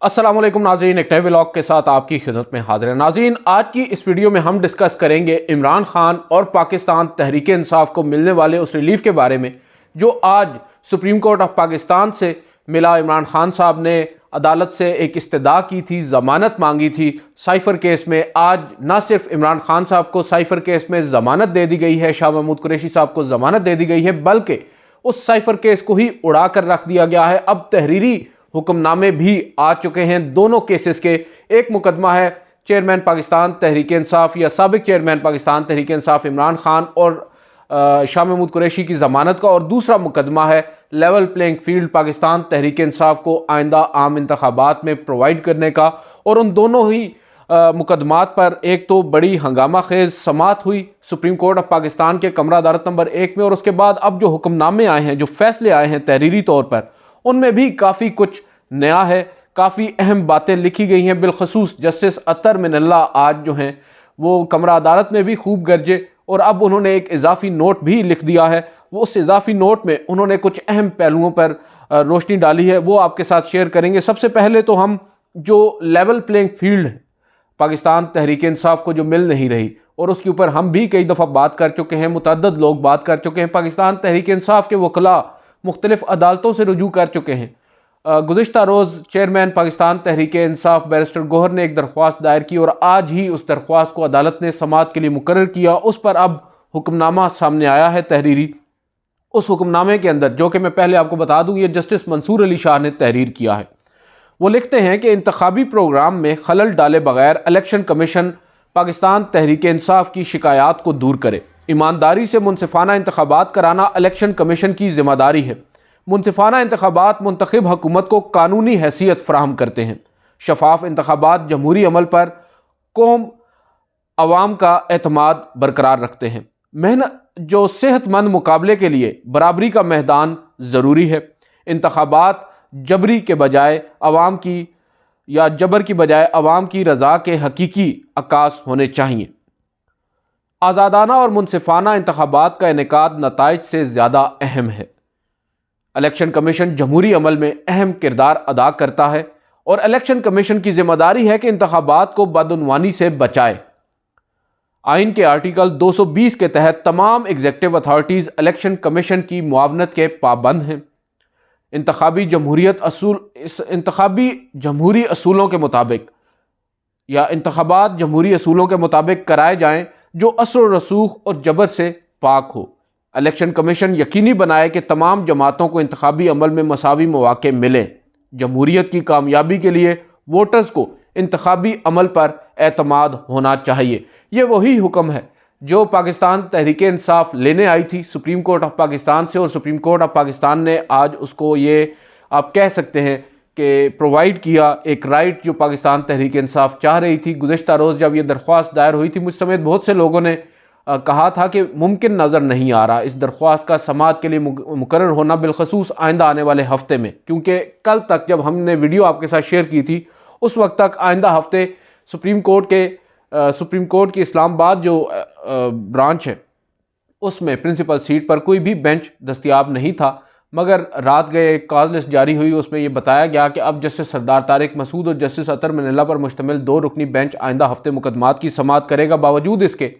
अस्सलाम वालेकुम नाज़रीन, एक नए व्लॉग के साथ आपकी खिदमत में हाजिर है। नाज़रीन, आज की इस वीडियो में हम डिस्कस करेंगे इमरान खान और पाकिस्तान तहरीक इंसाफ को मिलने वाले उस रिलीफ के बारे में जो आज सुप्रीम कोर्ट ऑफ पाकिस्तान से मिला। इमरान खान साहब ने अदालत से एक इस्तदा की थी, ज़मानत मांगी थी साइफ़र केस में। आज न सिर्फ इमरान खान साहब को साइफ़र केस में ज़मानत दे दी गई है, शाह महमूद कुरैशी साहब को ज़मानत दे दी गई है, बल्कि उस साइफ़र केस को ही उड़ा कर रख दिया गया है। अब तहरीरी हुक्मनामे भी आ चुके हैं दोनों केसेस के। एक मुकदमा है चेयरमैन पाकिस्तान तहरीक इंसाफ या साबिक चेयरमैन पाकिस्तान तहरीक इंसाफ इमरान खान और शाह महमूद कुरैशी की ज़मानत का, और दूसरा मुकदमा है level playing field Pakistan Tehreek Insaf को आइंदा आम इंतखाबात में प्रोवाइड करने का। और उन दोनों ही मुकदमात पर एक तो बड़ी हंगामा खेज समात हुई सुप्रीम कोर्ट ऑफ पाकिस्तान के कमरा अदालत नंबर 1 में, और उसके बाद अब जो हुक्मनामे आए हैं, जो फैसले आए हैं तहरीरी तौर पर, उनमें भी काफ़ी कुछ नया है, काफ़ी अहम बातें लिखी गई हैं। बिलखसूस जस्टिस अतर मिनल्ला आज जो हैं वो कमरा अदालत में भी खूब गरजे, और अब उन्होंने एक इजाफी नोट भी लिख दिया है। वो उस इजाफी नोट में उन्होंने कुछ अहम पहलुओं पर रोशनी डाली है, वो आपके साथ शेयर करेंगे। सबसे पहले तो हम जो लेवल प्लेइंग फील्ड है पाकिस्तान तहरीक इंसाफ को जो मिल नहीं रही, और उसके ऊपर हम भी कई दफ़ा बात कर चुके हैं, मुतअद्दिद लोग बात कर चुके हैं। पाकिस्तान तहरीक इंसाफ के वकला मुख्तलिफ अदालतों से रुजू कर चुके हैं। गुज़िश्ता रोज़ चेयरमैन पाकिस्तान तहरीक इंसाफ बैरिस्टर गौहर ने एक दरख्वास्त दायर की, और आज ही उस दरख्वास्त को अदालत ने समाअत के लिए मुकर्रर किया। उस पर अब हुक्मनामा सामने आया है तहरीरी। उस हुक्मनामे के अंदर, जो कि मैं पहले आपको बता दूं, ये जस्टिस मंसूर अली शाह ने तहरीर किया है। वो लिखते हैं कि इंतखाबी प्रोग्राम में खलल डाले बगैर इलेक्शन कमीशन पाकिस्तान तहरीक इंसाफ की शिकायत को दूर करे। ईमानदारी से मुनसिफाना इंतखाबात कराना इलेक्शन कमीशन की जिम्मेदारी है। मुनसिफाना इंतखाबात मुंतखब हुकूमत को कानूनी हैसियत फराहम करते हैं। शफाफ इंतखाबात जमहूरी अमल पर कौम अवाम का एतमाद बरकरार रखते हैं। मेहनत जो सेहतमंद मुकाबले के लिए बराबरी का मैदान ज़रूरी है। इंतखाबात जबरी के बजाय अवाम की या जबर की बजाय अवाम की रज़ा के हकीकी अक्कास होने चाहिए। आज़ादाना और मुनसिफाना इंतखाबात का इनेकाद नताइज से ज़्यादा अहम है। इलेक्शन कमीशन जमहूरी अमल में अहम किरदार अदा करता है, और इलेक्शन कमीशन की जिम्मेदारी है कि इंतखाबात को बदउनवानी से बचाए। आइन के आर्टिकल 220 के तहत तमाम एग्जेक्टिव अथॉरिटीज़ इलेक्शन कमीशन की मुआवनत के पाबंद हैं। इंतखाबी जमहूरी असूलों के मुताबिक या इंतखाबात जमहूरी असूलों के मुताबिक कराए जाएं जो असर रसूख और जबर से पाक हो। इलेक्शन कमीशन यकीनी बनाए कि तमाम जमातों को इंतखाबी अमल में मसावी मौके मिलें। जमहूरियत की कामयाबी के लिए वोटर्स को इंतखाबी अमल पर एतमाद होना चाहिए। ये वही हुक्म है जो पाकिस्तान तहरीक इंसाफ लेने आई थी सुप्रीम कोर्ट ऑफ पाकिस्तान से, और सुप्रीम कोर्ट ऑफ पाकिस्तान ने आज उसको ये आप कह सकते हैं कि प्रोवाइड किया, एक राइट जो पाकिस्तान तहरीक इंसाफ चाह रही थी। गुज़िश्ता रोज़ जब ये दरख्वास्त दायर हुई थी, मुझ समेत बहुत से लोगों ने कहा था कि मुमकिन नज़र नहीं आ रहा इस दरख्वास्त का समाअत के लिए मुकर्रर होना, बिलखसूस आइंदा आने वाले हफ्ते में, क्योंकि कल तक जब हमने वीडियो आपके साथ शेयर की थी उस वक्त तक आइंदा हफ्ते सुप्रीम कोर्ट की इस्लामाबाद जो ब्रांच है उसमें प्रिंसिपल सीट पर कोई भी बेंच दस्तयाब नहीं था। मगर रात गए एक कॉज लिस्ट जारी हुई, उसमें यह बताया गया कि अब जस्टिस सरदार तारिक मसूद और जस्टिस अतर मिनल्ला पर मुश्तमिल 2 रुकनी बेंच आइंदा हफ्ते मुकदमात की समाअत करेगा। बावजूद इसके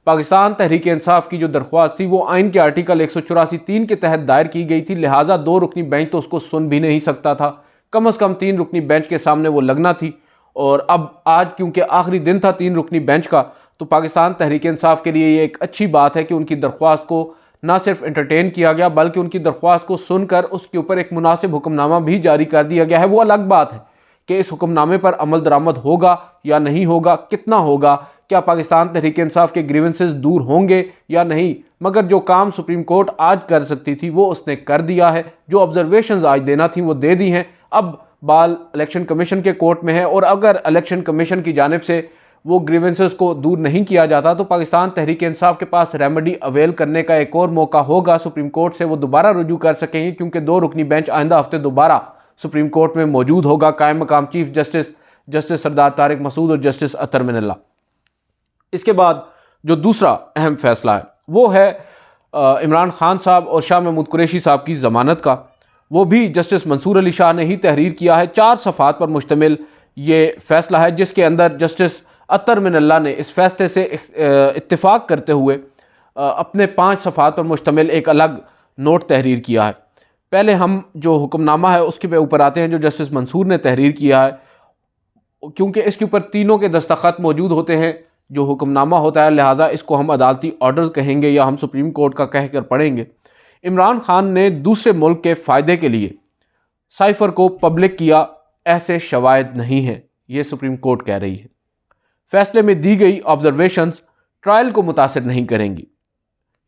पाकिस्तान तहरीक इंसाफ की जो दरख्वास्त थी वो आइन के आर्टिकल 184(3) के तहत दायर की गई थी, लिहाजा 2 रुकनी बेंच तो उसको सुन भी नहीं सकता था। कम अज़ कम 3 रुकनी बेंच के सामने वो लगना थी। और अब आज क्योंकि आखिरी दिन था 3 रुकनी बेंच का, तो पाकिस्तान तहरीक इंसाफ के लिए ये एक अच्छी बात है कि उनकी दरख्वास्त को ना सिर्फ एंटरटेन किया गया, बल्कि उनकी दरख्वास्त को सुनकर उसके ऊपर एक मुनासिब हुक्मनामा भी जारी कर दिया गया है। वो अलग बात है कि इस हुक्मनामे पर अमल दरामद होगा या नहीं होगा, कितना होगा, क्या पाकिस्तान तहरीक इंसाफ के ग्रीवेंसेस दूर होंगे या नहीं। मगर जो काम सुप्रीम कोर्ट आज कर सकती थी वो उसने कर दिया है। जो ऑब्जर्वेशंस आज देना थी वो दे दी हैं। अब बाल इलेक्शन कमीशन के कोर्ट में है, और अगर इलेक्शन कमीशन की जानिब से वो ग्रीवेंसेस को दूर नहीं किया जाता तो पाकिस्तान तहरीक इंसाफ के पास रेमेडी अवेल करने का एक और मौका होगा। सुप्रीम कोर्ट से वो दोबारा रुजू कर सकेंगे, क्योंकि 2 रुकनी बेंच आइंदा हफ्ते दोबारा सुप्रीम कोर्ट में मौजूद होगा। कायम मकाम चीफ जस्टिस सरदार तारिक मसूद और जस्टिस अतर मिनल्ला। इसके बाद जो दूसरा अहम फैसला है वो है इमरान खान साहब और शाह महमूद कुरैशी साहब की ज़मानत का। वो भी जस्टिस मंसूर अली शाह ने ही तहरीर किया है। 4 सफ़ात पर मुश्तमिल ये फ़ैसला है, जिसके अंदर जस्टिस अतर मिनल्ला ने इस फैसले से इत्तिफाक करते हुए अपने 5 सफ़ात पर मुश्तमिल एक अलग नोट तहरीर किया है। पहले हम जो हुक्मनामा है उसके ऊपर आते हैं जो जस्टिस मंसूर ने तहरीर किया है, क्योंकि इसके ऊपर तीनों के दस्तखत मौजूद होते हैं जो हुक्मनामा होता है, लिहाजा इसको हम अदालती ऑर्डर कहेंगे या हम सुप्रीम कोर्ट का कहकर पढ़ेंगे। इमरान खान ने दूसरे मुल्क के फ़ायदे के लिए साइफ़र को पब्लिक किया, ऐसे शवाहिद नहीं हैं, ये सुप्रीम कोर्ट कह रही है। फैसले में दी गई ऑब्जर्वेशंस ट्रायल को मुतासिर नहीं करेंगी,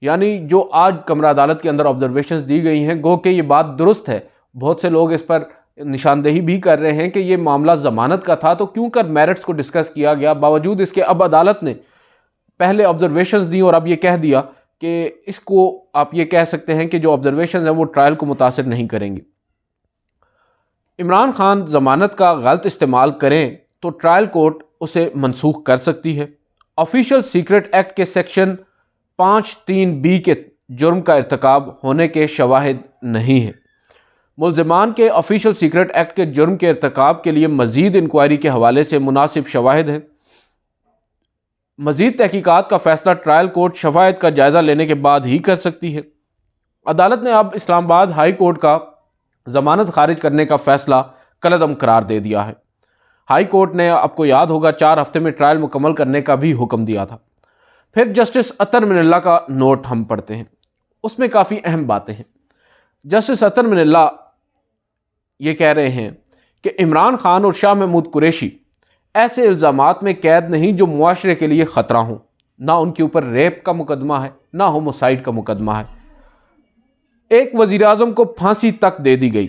यानी जो आज कमरा अदालत के अंदर ऑब्जर्वेशंस दी गई हैं, गो कि ये बात दुरुस्त है। बहुत से लोग इस पर निशानदेही भी कर रहे हैं कि ये मामला ज़मानत का था तो क्यों कर मेरिट्स को डिस्कस किया गया। बावजूद इसके अब अदालत ने पहले ऑब्जर्वेशंस दी और अब ये कह दिया कि इसको आप ये कह सकते हैं कि जो ऑब्जर्वेशंस हैं वो ट्रायल को मुतासिर नहीं करेंगी। इमरान खान ज़मानत का गलत इस्तेमाल करें तो ट्रायल कोर्ट उसे मनसूख कर सकती है। ऑफिशियल सीक्रेट एक्ट के सेक्शन 5(3)B के जुर्म का इर्तिकाब होने के शवाहिद नहीं है। मुल्ज़िमान के ऑफिशियल सीक्रेट एक्ट के जुर्म के इर्तिकाब के लिए मज़ीद इंक्वायरी के हवाले से मुनासिब शवाहिद हैं। मज़ीद तहकीकात का फ़ैसला ट्रायल कोर्ट शवाहिद का जायज़ा लेने के बाद ही कर सकती है। अदालत ने अब इस्लामाबाद हाई कोर्ट का ज़मानत खारिज करने का फ़ैसला कलअदम करार दे दिया है। हाई कोर्ट ने, आपको याद होगा, 4 हफ्ते में ट्रायल मुकम्मल करने का भी हुक्म दिया था। फिर जस्टिस अतर मिनल्ला का नोट हम पढ़ते हैं, उसमें काफ़ी अहम बातें हैं। जस्टिस अतर मिनल्ला ये कह रहे हैं कि इमरान खान और शाह महमूद कुरैशी ऐसे इल्ज़ामात में कैद नहीं जो मुआशरे के लिए ख़तरा हों। ना उनके ऊपर रेप का मुकदमा है, ना होमोसाइड का मुकदमा है। एक वज़ीर आज़म को फांसी तक दे दी गई।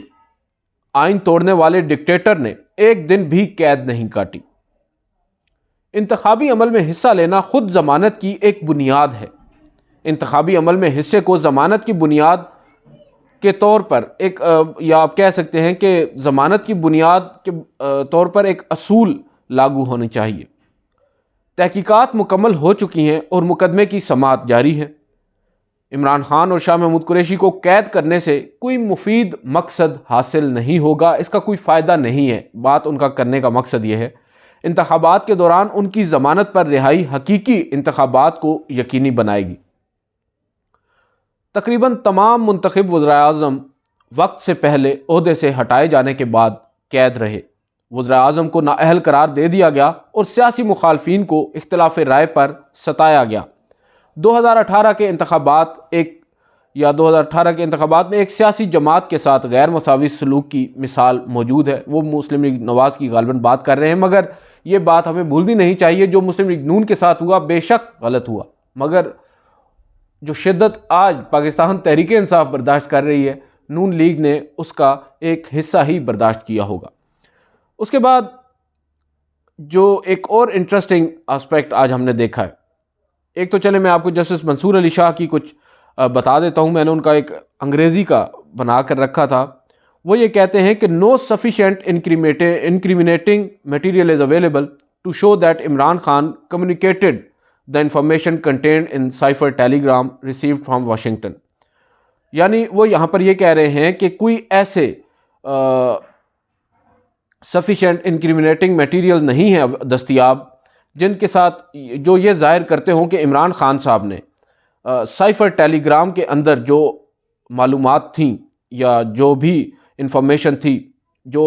आइन तोड़ने वाले डिक्टेटर ने एक दिन भी कैद नहीं काटी। इंतखाबी अमल में हिस्सा लेना खुद ज़मानत की एक बुनियाद है। इंतखाबी अमल में हिस्से को ज़मानत की बुनियाद के तौर पर एक या आप कह सकते हैं कि ज़मानत की बुनियाद के तौर पर एक असूल लागू होनी चाहिए। तहकीकात मुकम्मल हो चुकी हैं और मुकदमे की समाअत जारी है। इमरान खान और शाह महमूद कुरैशी को कैद करने से कोई मुफीद मकसद हासिल नहीं होगा, इसका कोई फ़ायदा नहीं है। बात उनका करने का मकसद ये है, इंतखाबात के दौरान उनकी ज़मानत पर रिहाई हकीकी इंतखाबात को यकीनी बनाएगी। तकरीबन तमाम मुंतखब वज़ीर-ए-आज़म वक्त से पहले ओहदे से हटाए जाने के बाद कैद रहे। वज़ीर-ए-आज़म को नाअहल करार दे दिया गया और सियासी मुखालफीन को इख्तिलाफ राय पर सताया गया। 2018 के इंतखाबात में एक सियासी जमात के साथ गैर मसावी सलूक की मिसाल मौजूद है। वो मुस्लिम लीग नवाज़ की गालिबन बात कर रहे हैं, मगर ये बात हमें भूलनी नहीं चाहिए, जो मुस्लिम लीग नून के साथ हुआ बेशक गलत हुआ, मगर जो शिद्दत आज पाकिस्तान तहरीक इंसाफ बर्दाश्त कर रही है, नून लीग ने उसका एक हिस्सा ही बर्दाश्त किया होगा। उसके बाद जो एक और इंटरेस्टिंग एस्पेक्ट आज हमने देखा है, एक तो चले मैं आपको जस्टिस मंसूर अली शाह की कुछ बता देता हूँ। मैंने उनका एक अंग्रेज़ी का बना कर रखा था। वो ये कहते हैं कि no sufficient incriminating material is available to show that Imran Khan communicated the information content in cipher telegram received from Washington. यानी वो यहाँ पर ये कह रहे हैं कि कोई ऐसे सफिशेंट इंक्रिमिनेटिंग मटीरियल नहीं है दस्तयाब जिनके साथ जो ये ज़ाहिर करते हों कि इमरान खान साहब ने साइफर टेलीग्राम के अंदर जो मालूमात थी या जो भी इंफॉर्मेशन थी जो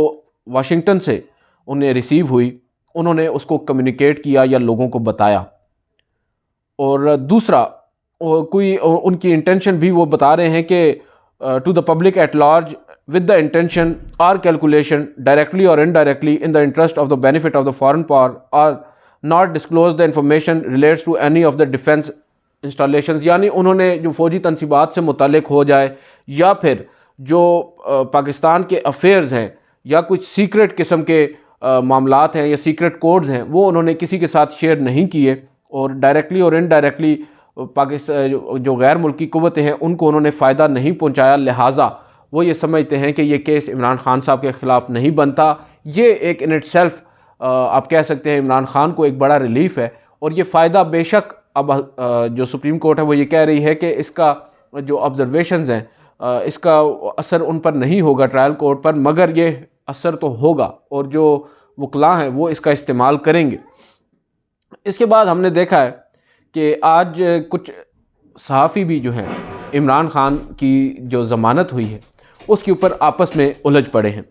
वाशिंगटन से उन्हें रिसीव हुई, उन्होंने उसको कम्युनिकेट किया या लोगों को बताया। और दूसरा कोई उनकी इंटेंशन भी वो बता रहे हैं कि to the public at large with the intention or calculation directly or indirectly in the interest of the benefit of the foreign power or not disclose the information relates to any of the defense installations। यानी उन्होंने जो फ़ौजी तनसीबात से मुतालिक हो जाए या फिर जो पाकिस्तान के अफेयर्स हैं या कुछ सीक्रेट किस्म के मामलात हैं या सीक्रेट कोड्स हैं, वो उन्होंने किसी के साथ शेयर नहीं किए और डायरेक्टली और इनडायरेक्टली पाकिस्तान जो गैर मुल्की क़ुव्वतें हैं उनको उन्होंने फ़ायदा नहीं पहुँचाया। लिहाजा वो ये समझते हैं कि ये केस इमरान खान साहब के ख़िलाफ़ नहीं बनता। ये एक इन इटसेल्फ आप कह सकते हैं इमरान खान को एक बड़ा रिलीफ है। और ये फ़ायदा बेशक अब जो सुप्रीम कोर्ट है वो ये कह रही है कि इसका जो ऑब्जर्वेशंस हैं इसका असर उन पर नहीं होगा ट्रायल कोर्ट पर, मगर ये असर तो होगा और जो वकला हैं वो इसका इस्तेमाल करेंगे। इसके बाद हमने देखा है कि आज कुछ सहाफ़ी भी जो हैं इमरान खान की जो ज़मानत हुई है उसके ऊपर आपस में उलझ पड़े हैं।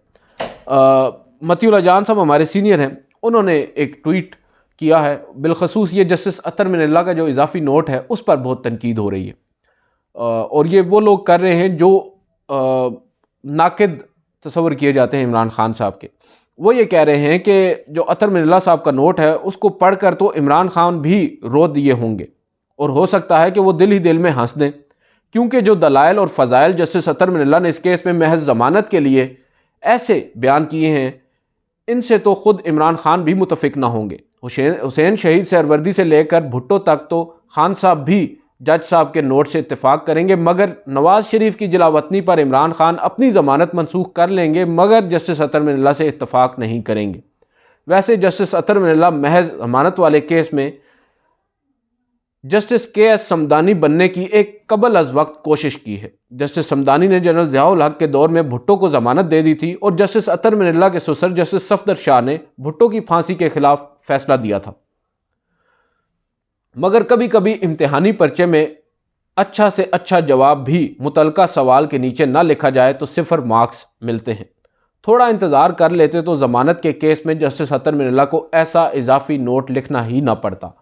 मतीउल्लाह जान साहब हमारे सीनियर हैं, उन्होंने एक ट्वीट किया है, बिलखसूस ये जस्टिस अतर मिनल्ला का जो इजाफी नोट है उस पर बहुत तनकीद हो रही है और ये वो लोग कर रहे हैं जो नाकिद तस्वर किए जाते हैं इमरान खान साहब के। वो ये कह रहे हैं कि जो अतर मिनल्ला साहब का नोट है उसको पढ़कर तो इमरान खान भी रो दिए होंगे और हो सकता है कि वो दिल ही दिल में हंस दें, क्योंकि जो दलाइल और फ़ज़ाइल जस्टिस अतर मिनल्ला ने इस केस में महज ज़मानत के लिए ऐसे बयान किए हैं, इनसे तो ख़ुद इमरान खान भी मुतफिक ना होंगे। हुसैन शहीद सहरवर्दी से लेकर भुट्टो तक तो खान साहब भी जज साहब के नोट से इत्तेफाक करेंगे, मगर नवाज शरीफ की जिलावतनी पर इमरान खान अपनी ज़मानत मनसूख कर लेंगे, मगर जस्टिस अतर मिनल्ला से इत्तेफाक नहीं करेंगे। वैसे जस्टिस अतर मिनल्ला महज ज़मानत वाले केस में जस्टिस KS समदानी बनने की एक कबल अज वक्त कोशिश की है। जस्टिस समदानी ने जनरल ज़ियाउल हक के दौर में भुट्टो को ज़मानत दे दी थी और जस्टिस अतर मिनल्ला के ससुर जस्टिस सफदर शाह ने भुट्टो की फांसी के खिलाफ फैसला दिया था। मगर कभी कभी इम्तिहानी पर्चे में अच्छा से अच्छा जवाब भी मुतलका सवाल के नीचे ना लिखा जाए तो 0 मार्क्स मिलते हैं। थोड़ा इंतज़ार कर लेते तो ज़मानत के केस में जस्टिस अतर मिनल्ला को ऐसा इजाफी नोट लिखना ही ना पड़ता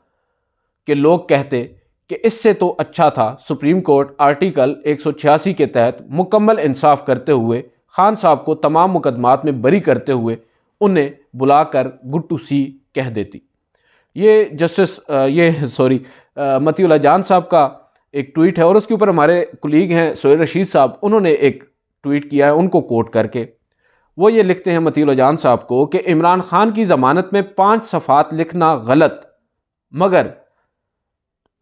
कि लोग कहते कि इससे तो अच्छा था सुप्रीम कोर्ट आर्टिकल 186 के तहत मुकम्मल इंसाफ करते हुए खान साहब को तमाम मुकदमात में बरी करते हुए उन्हें बुलाकर गुड टू सी कह देती। ये मतीउल्लाह जान साहब का एक ट्वीट है और उसके ऊपर हमारे कुलीग हैं सोहेल रशीद साहब, उन्होंने एक ट्वीट किया है उनको कोट करके। वो ये लिखते हैं मतीउल्लाह जान साहब को कि इमरान खान की ज़मानत में 5 सफ़ात लिखना गलत, मगर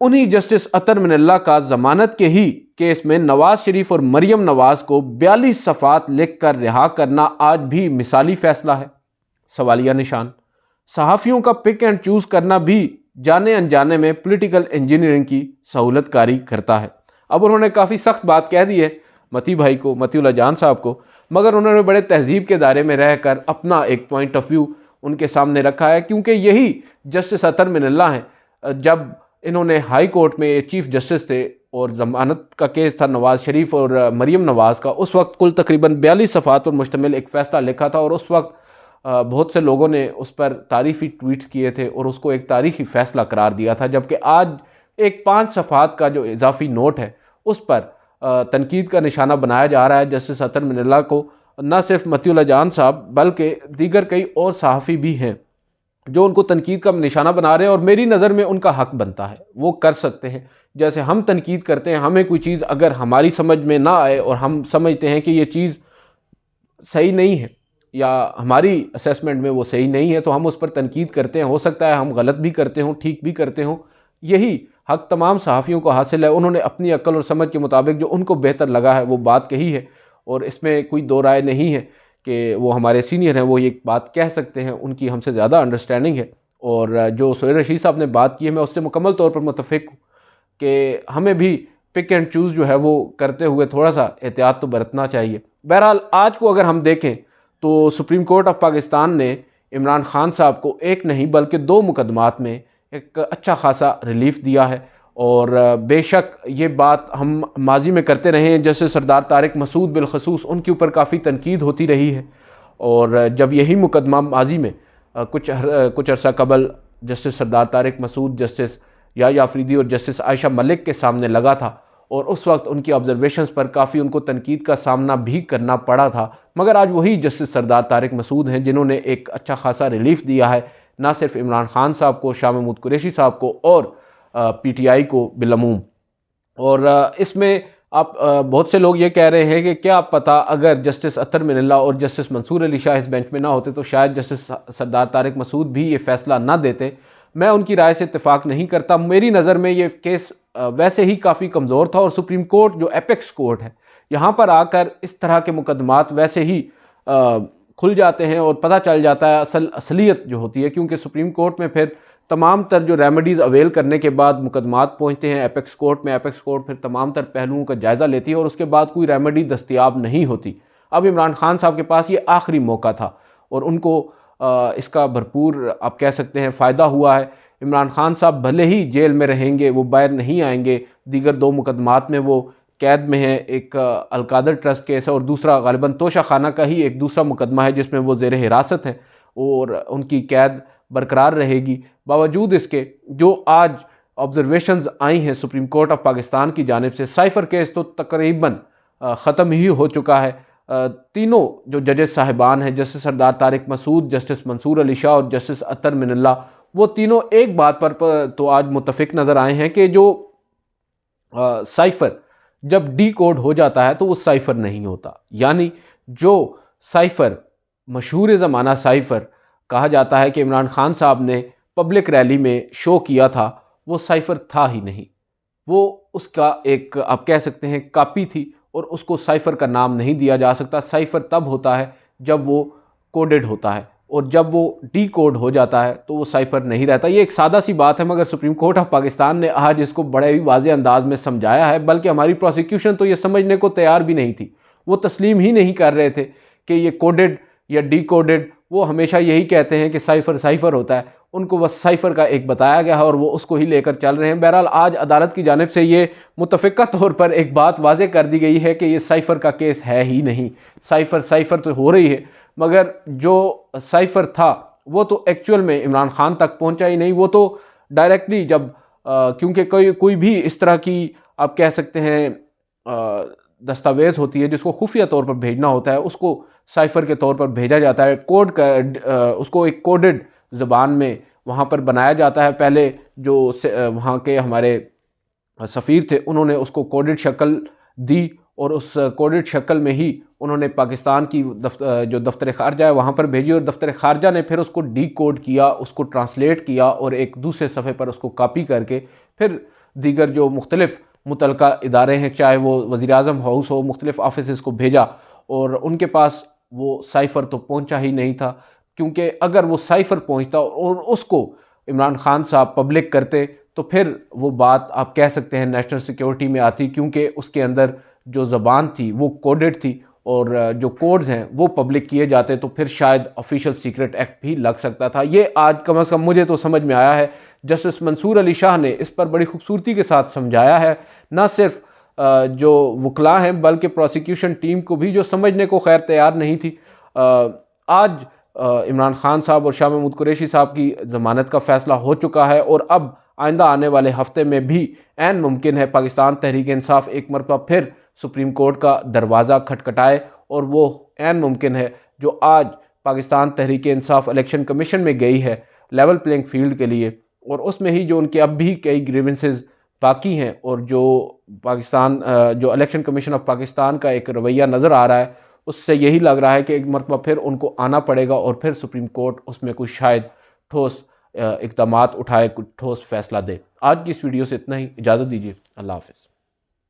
उन्हीं जस्टिस अतर मिनल्ला का ज़मानत के ही केस में नवाज शरीफ और मरियम नवाज को 42 सफ़ात लिख कर रिहा करना आज भी मिसाली फ़ैसला है, सवालिया निशान। सहाफ़ियों का पिक एंड चूज़ करना भी जाने अनजाने में पॉलिटिकल इंजीनियरिंग की सहूलत कारी करता है। अब उन्होंने काफ़ी सख्त बात कह दी है मती भाई को, मतीउल्लाह जान साहब को, मगर उन्होंने बड़े तहजीब के दायरे में रहकर अपना एक पॉइंट ऑफ व्यू उनके सामने रखा है, क्योंकि यही जस्टिस अतर मिनल्ला हैं। जब इन्होंने हाई कोर्ट में चीफ जस्टिस थे और ज़मानत का केस था नवाज शरीफ और मरियम नवाज़ का, उस वक्त कुल तकरीबन 42 सफ़ात पर मुश्तमिल एक फ़ैसला लिखा था और उस वक्त बहुत से लोगों ने उस पर तारीफ़ी ट्वीट्स किए थे और उसको एक तारीख़ी फ़ैसला करार दिया था। जबकि आज एक 5 सफ़ात का जो इजाफी नोट है उस पर तनकीद का निशाना बनाया जा रहा है जस्टिस अतर मिनल्ला को। न सिर्फ मतीउल्लाह जान साहब बल्कि दीगर कई और सहाफ़ी भी हैं जो उनको तनकीद का निशाना बना रहे हैं और मेरी नज़र में उनका हक बनता है, वो कर सकते हैं। जैसे हम तनकीद करते हैं, हमें कोई चीज़ अगर हमारी समझ में ना आए और हम समझते हैं कि ये चीज़ सही नहीं है या हमारी असेसमेंट में वो सही नहीं है तो हम उस पर तनकीद करते हैं। हो सकता है हम गलत भी करते हों, ठीक भी करते हों, यही हक तमाम सहाफ़ियों को हासिल है। उन्होंने अपनी अक्ल और समझ के मुताबिक जो उनको बेहतर लगा है वो बात कही है और इसमें कोई दो राय नहीं है कि वो हमारे सीनियर हैं, वो ये बात कह सकते हैं, उनकी हमसे ज़्यादा अंडरस्टैंडिंग है। और जो सोहेल रशीद साहब ने बात की है मैं उससे मुकम्मल तौर पर मुतफ़िक हूँ कि हमें भी पिक एंड चूज़ जो है वो करते हुए थोड़ा सा एहतियात तो बरतना चाहिए। बहरहाल आज को अगर हम देखें तो सुप्रीम कोर्ट ऑफ पाकिस्तान ने इमरान खान साहब को एक नहीं बल्कि 2 मुकदमात में एक अच्छा खासा रिलीफ दिया है और बेशक ये बात हम माजी में करते रहे हैं। जैसे सरदार तारिक मसूद बिलखसूस उनके ऊपर काफ़ी तनकीद होती रही है और जब यही मुकदमा माजी में कुछ अरसा कबल जस्टिस सरदार तारिक मसूद, जस्टिस याह्या अफरीदी और जस्टिस आयशा मलिक के सामने लगा था और उस वक्त उनकी ऑब्जर्वेशंस पर काफ़ी उनको तनकीद का सामना भी करना पड़ा था, मगर आज वही जस्टिस सरदार तारिक मसूद हैं जिन्होंने एक अच्छा खासा रिलीफ दिया है ना सिर्फ इमरान खान साहब को, शाह महमूद कुरैशी साहब को और PTI को बिलमूम। और इसमें आप बहुत से लोग ये कह रहे हैं कि क्या पता अगर जस्टिस अतर मिनल्ला और जस्टिस मंसूर अली शाह इस बेंच में ना होते तो शायद जस्टिस सरदार तारिक मसूद भी ये फ़ैसला ना देते। मैं उनकी राय से इत्तेफाक नहीं करता। मेरी नज़र में ये केस वैसे ही काफ़ी कमज़ोर था और सुप्रीम कोर्ट जो एपेक्स कोर्ट है यहाँ पर आकर इस तरह के मुकदमात वैसे ही खुल जाते हैं और पता चल जाता है असलियत जो होती है, क्योंकि सुप्रीम कोर्ट में फिर तमाम तर जो रेमेडीज़ अवेल करने के बाद मुकदमात पहुँचते हैं एपेक्स कोर्ट में। एपेक्स कोर्ट फिर तमाम तर पहलुओं का जायज़ा लेती है और उसके बाद कोई रेमेडी दस्तयाब नहीं होती। अब इमरान खान साहब के पास ये आखिरी मौका था और उनको इसका भरपूर आप कह सकते हैं फ़ायदा हुआ है। इमरान खान साहब भले ही जेल में रहेंगे, वो बाहर नहीं आएंगे। दीगर 2 मुकदमात में वो कैद में है, एक अलकादर ट्रस्ट केस है और दूसरा गालिबन तोशा खाना का ही एक दूसरा मुकदमा है जिसमें वो ज़ेर हिरासत है और उनकी कैद बरकरार रहेगी। बावजूद इसके जो आज ऑब्जर्वेशंस आई हैं सुप्रीम कोर्ट ऑफ पाकिस्तान की जानिब से, साइफ़र केस तो तकरीबन ख़त्म ही हो चुका है। तीनों जो जजेस साहिबान हैं, जस्टिस सरदार तारिक मसूद, जस्टिस मंसूर अली शाह और जस्टिस अतर मिनल्ला, वो तीनों एक बात पर तो आज मुत्तफिक नज़र आए हैं कि जो साइफ़र जब डी कोड हो जाता है तो वो साइफ़र नहीं होता। यानी जो साइफ़र मशहूर ज़माना साइफ़र कहा जाता है कि इमरान खान साहब ने पब्लिक रैली में शो किया था, वो साइफ़र था ही नहीं। वो उसका एक आप कह सकते हैं कापी थी और उसको साइफ़र का नाम नहीं दिया जा सकता। साइफ़र तब होता है जब वो कोडेड होता है और जब वो डी कोड हो जाता है तो वो साइफ़र नहीं रहता। ये एक सादा सी बात है मगर सुप्रीम कोर्ट ऑफ पाकिस्तान ने आज इसको बड़े ही वाज़े अंदाज में समझाया है। बल्कि हमारी प्रोसिक्यूशन तो ये समझने को तैयार भी नहीं थी, वो तस्लीम ही नहीं कर रहे थे कि ये कोडेड या डी कोडेड। वो हमेशा यही कहते हैं कि साइफ़र साइफ़र होता है, उनको बस साइफ़र का एक बताया गया है और वो उसको ही लेकर चल रहे हैं। बहरहाल आज अदालत की जानिब से ये मुतफ़िका तौर पर एक बात वाज़े कर दी गई है कि ये साइफ़र का केस है ही नहीं। साइफ़र तो हो रही है मगर जो साइफ़र था वो तो एक्चुअल में इमरान खान तक पहुंचा ही नहीं। वो तो डायरेक्टली जब क्योंकि कोई भी इस तरह की आप कह सकते हैं दस्तावेज़ होती है जिसको खुफिया तौर पर भेजना होता है, उसको साइफ़र के तौर पर भेजा जाता है। कोड का उसको एक कोडेड ज़बान में वहाँ पर बनाया जाता है। पहले जो वहाँ के हमारे सफ़ीर थे उन्होंने उसको कोडेड शक्ल दी और उस कोडेड शक्ल में ही उन्होंने पाकिस्तान की जो दफ्तर ख़ारजा है वहाँ पर भेजी और दफ्तर ख़ारजा ने फिर उसको डी कोड किया, उसको ट्रांसलेट किया और एक दूसरे सफ़े पर उसको कॉपी करके फिर दीगर जो मुख्तलिफ़ मुतलका इदारे हैं, चाहे वो वज़ीर-ए-आज़म हाउस हो, मुख्तलिफ़ ऑफिसेस को भेजा और उनके पास वो साइफ़र तो पहुँचा ही नहीं था। क्योंकि अगर वो साइफ़र पहुँचता और उसको इमरान खान साहब पब्लिक करते तो फिर वो बात आप कह सकते हैं नेशनल सिक्योरिटी में आती, क्योंकि उसके अंदर जो ज़बान थी वो कोडेड थी और जो कोड्स हैं वो पब्लिक किए जाते तो फिर शायद ऑफिशियल सीक्रेट एक्ट भी लग सकता था। ये आज कम अज़ कम मुझे तो समझ में आया है। जस्टिस मंसूर अली शाह ने इस पर बड़ी खूबसूरती के साथ समझाया है, न सिर्फ जो वकला हैं बल्कि प्रोसिक्यूशन टीम को भी, जो समझने को खैर तैयार नहीं थी। आज इमरान खान साहब और शाह महमूद कुरैशी साहब की ज़मानत का फ़ैसला हो चुका है और अब आइंदा आने वाले हफ्ते में भी ऐन मुमकिन है पाकिस्तान तहरीक इंसाफ एक मरतबा फिर सुप्रीम कोर्ट का दरवाज़ा खटखटाए और वो ऐन मुमकिन है जो आज पाकिस्तान तहरीक इंसाफ इलेक्शन कमीशन में गई है लेवल प्लेइंग फील्ड के लिए, और उसमें ही जो उनके अब भी कई ग्रीवेंसेस बाकी हैं और जो पाकिस्तान जो इलेक्शन कमीशन ऑफ पाकिस्तान का एक रवैया नज़र आ रहा है उससे यही लग रहा है कि एक मरतबा फिर उनको आना पड़ेगा और फिर सुप्रीम कोर्ट उसमें कुछ शायद ठोस इक़दामात उठाए, कुछ ठोस फैसला दे। आज की इस वीडियो से इतना ही, इजाज़त दीजिए, अल्लाह हाफ़िज़।